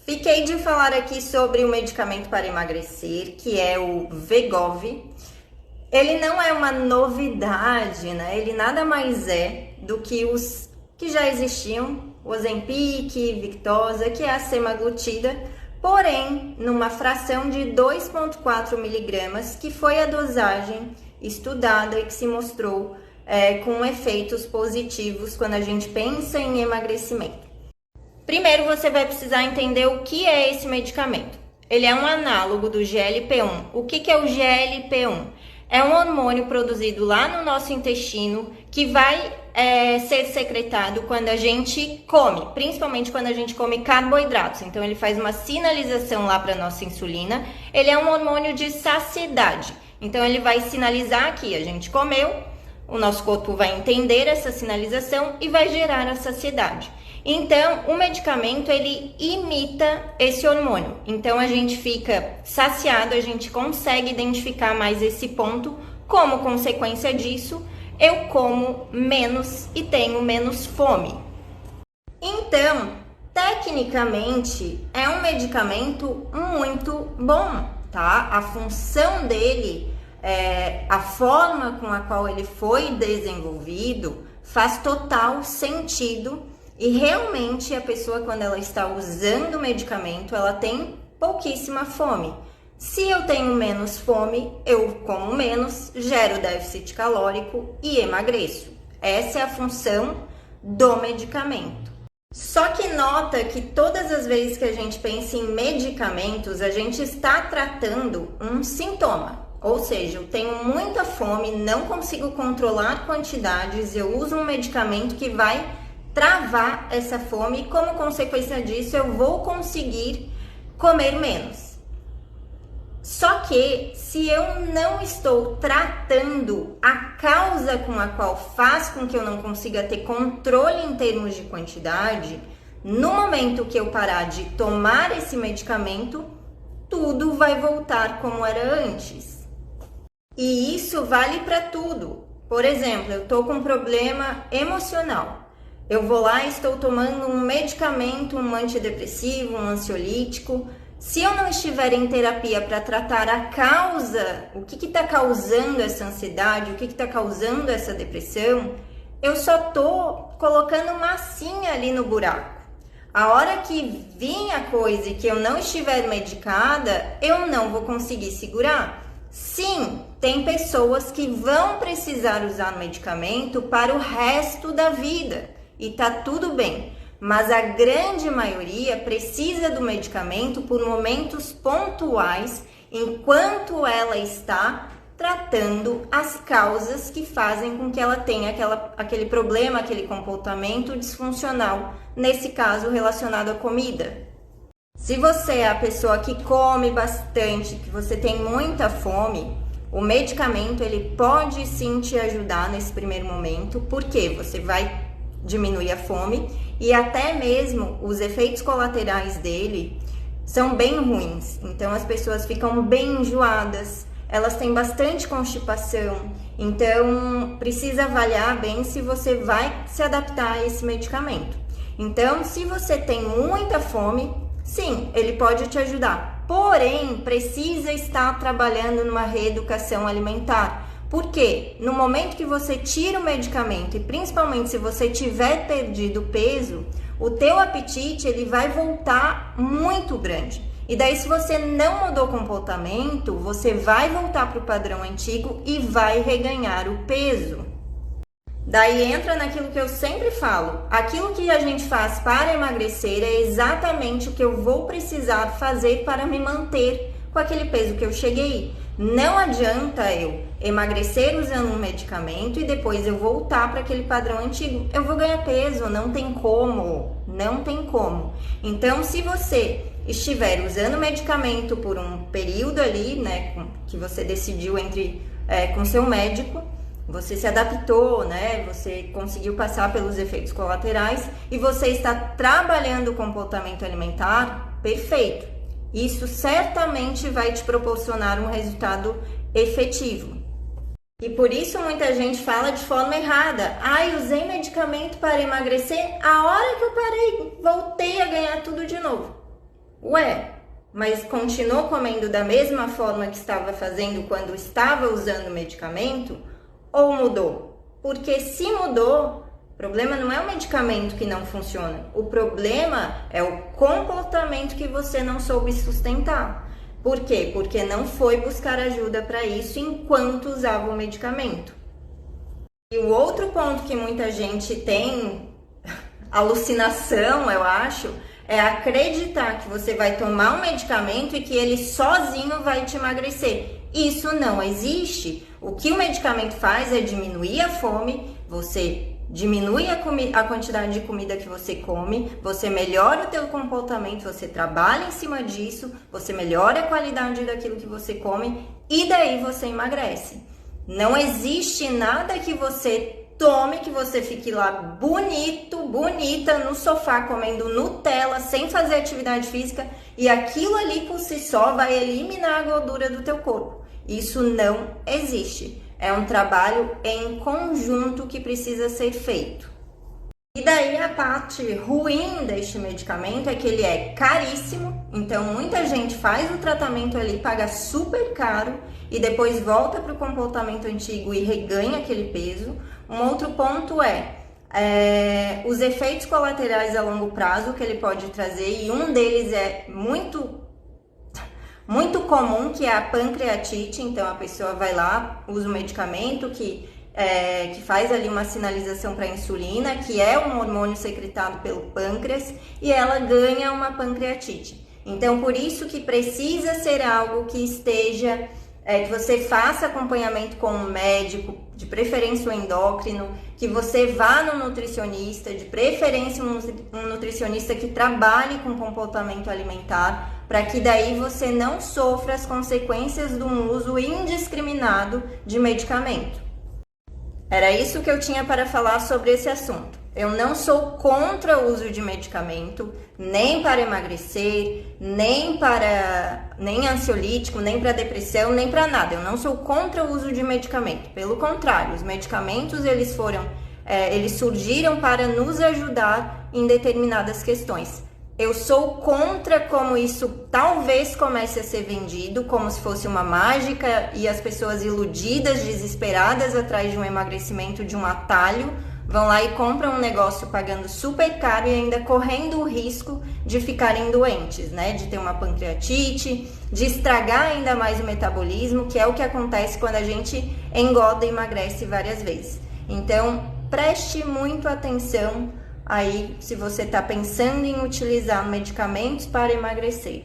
Fiquei de falar aqui sobre o medicamento para emagrecer, que é o Wegovy. Ele não é uma novidade, né? Ele nada mais é do que os que já existiam, o Ozempic, Victoza, que é a semaglutida, porém numa fração de 2,4 miligramas, que foi a dosagem estudada e que se mostrou com efeitos positivos quando a gente pensa em emagrecimento. Primeiro você vai precisar entender o que é esse medicamento. Ele é um análogo do GLP-1. O que é o GLP-1? É um hormônio produzido lá no nosso intestino que vai ser secretado quando a gente come, principalmente quando a gente come carboidratos. Então ele faz uma sinalização lá para a nossa insulina. Ele é um hormônio de saciedade. Então ele vai sinalizar que a gente comeu, o nosso corpo vai entender essa sinalização e vai gerar a saciedade. Então, o medicamento, ele imita esse hormônio. Então, a gente fica saciado, a gente consegue identificar mais esse ponto. Como consequência disso, eu como menos e tenho menos fome. Então, tecnicamente, é um medicamento muito bom, tá? A função dele, a forma com a qual ele foi desenvolvido, faz total sentido. E realmente a pessoa, quando ela está usando o medicamento, ela tem pouquíssima fome. Se eu tenho menos fome, eu como menos, gero déficit calórico e emagreço. Essa é a função do medicamento. Só que nota que todas as vezes que a gente pensa em medicamentos, a gente está tratando um sintoma. Ou seja, eu tenho muita fome, não consigo controlar quantidades, eu uso um medicamento que vai travar essa fome e, como consequência disso, eu vou conseguir comer menos. Só que, se eu não estou tratando a causa com a qual faz com que eu não consiga ter controle em termos de quantidade, no momento que eu parar de tomar esse medicamento, tudo vai voltar como era antes. E isso vale para tudo. Por exemplo, eu estou com um problema emocional. Eu vou lá e estou tomando um medicamento, um antidepressivo, um ansiolítico. Se eu não estiver em terapia para tratar a causa, o que está causando essa ansiedade, o que está causando essa depressão, eu só estou colocando massinha ali no buraco. A hora que vir a coisa e que eu não estiver medicada, eu não vou conseguir segurar. Sim, tem pessoas que vão precisar usar o medicamento para o resto da vida. E tá tudo bem, mas a grande maioria precisa do medicamento por momentos pontuais, enquanto ela está tratando as causas que fazem com que ela tenha aquele problema, aquele comportamento disfuncional, nesse caso relacionado à comida. Se você é a pessoa que come bastante, que você tem muita fome, o medicamento ele pode sim te ajudar nesse primeiro momento, porque você vai diminuir a fome e até mesmo os efeitos colaterais dele são bem ruins. Então as pessoas ficam bem enjoadas, elas têm bastante constipação. Então precisa avaliar bem se você vai se adaptar a esse medicamento. Então, se você tem muita fome, sim, ele pode te ajudar. Porém, precisa estar trabalhando numa reeducação alimentar. Porque no momento que você tira o medicamento e principalmente se você tiver perdido peso, o teu apetite ele vai voltar muito grande. E daí, se você não mudou o comportamento, você vai voltar para o padrão antigo e vai reganhar o peso. Daí entra naquilo que eu sempre falo, aquilo que a gente faz para emagrecer é exatamente o que eu vou precisar fazer para me manter com aquele peso que eu cheguei. Não adianta eu emagrecer usando um medicamento e depois eu voltar para aquele padrão antigo. Eu vou ganhar peso, não tem como, não tem como. Então, se você estiver usando medicamento por um período ali, né, que você decidiu com seu médico, você se adaptou, né? Você conseguiu passar pelos efeitos colaterais e você está trabalhando o comportamento alimentar, perfeito. Isso certamente vai te proporcionar um resultado efetivo. E por isso muita gente fala de forma errada. Usei medicamento para emagrecer, a hora que eu parei, voltei a ganhar tudo de novo. Ué, mas continuou comendo da mesma forma que estava fazendo quando estava usando o medicamento? Ou mudou? Porque se mudou, o problema não é o medicamento que não funciona. O problema é o comportamento que você não soube sustentar. Por quê? Porque não foi buscar ajuda para isso enquanto usava o medicamento. E o outro ponto que muita gente tem alucinação, eu acho, é acreditar que você vai tomar um medicamento e que ele sozinho vai te emagrecer. Isso não existe. O que o medicamento faz é diminuir a fome, você diminui a quantidade de comida que você come, você melhora o teu comportamento, você trabalha em cima disso, você melhora a qualidade daquilo que você come e daí você emagrece. Não existe nada que você tome, que você fique lá bonita no sofá comendo Nutella sem fazer atividade física e aquilo ali por si só vai eliminar a gordura do teu corpo. Isso não existe. É um trabalho em conjunto que precisa ser feito. E daí a parte ruim deste medicamento é que ele é caríssimo, então muita gente faz o tratamento ali, paga super caro e depois volta para o comportamento antigo e reganha aquele peso. Um outro ponto é os efeitos colaterais a longo prazo que ele pode trazer, e um deles é muito comum, que é a pancreatite. Então a pessoa vai lá, usa um medicamento que faz ali uma sinalização para a insulina, que é um hormônio secretado pelo pâncreas, e ela ganha uma pancreatite. Então por isso que precisa ser algo que esteja, que você faça acompanhamento com um médico, de preferência um endócrino, que você vá no nutricionista, de preferência um nutricionista que trabalhe com comportamento alimentar, para que daí você não sofra as consequências do uso indiscriminado de medicamento. Era isso que eu tinha para falar sobre esse assunto. Eu não sou contra o uso de medicamento, nem para emagrecer, nem ansiolítico, nem para depressão, nem para nada. Eu não sou contra o uso de medicamento. Pelo contrário, os medicamentos eles surgiram para nos ajudar em determinadas questões. Eu sou contra como isso talvez comece a ser vendido, como se fosse uma mágica e as pessoas iludidas, desesperadas atrás de um emagrecimento, de um atalho, vão lá e compram um negócio pagando super caro e ainda correndo o risco de ficarem doentes, né? De ter uma pancreatite, de estragar ainda mais o metabolismo, que é o que acontece quando a gente engorda e emagrece várias vezes. Então, preste muito atenção aí se você está pensando em utilizar medicamentos para emagrecer.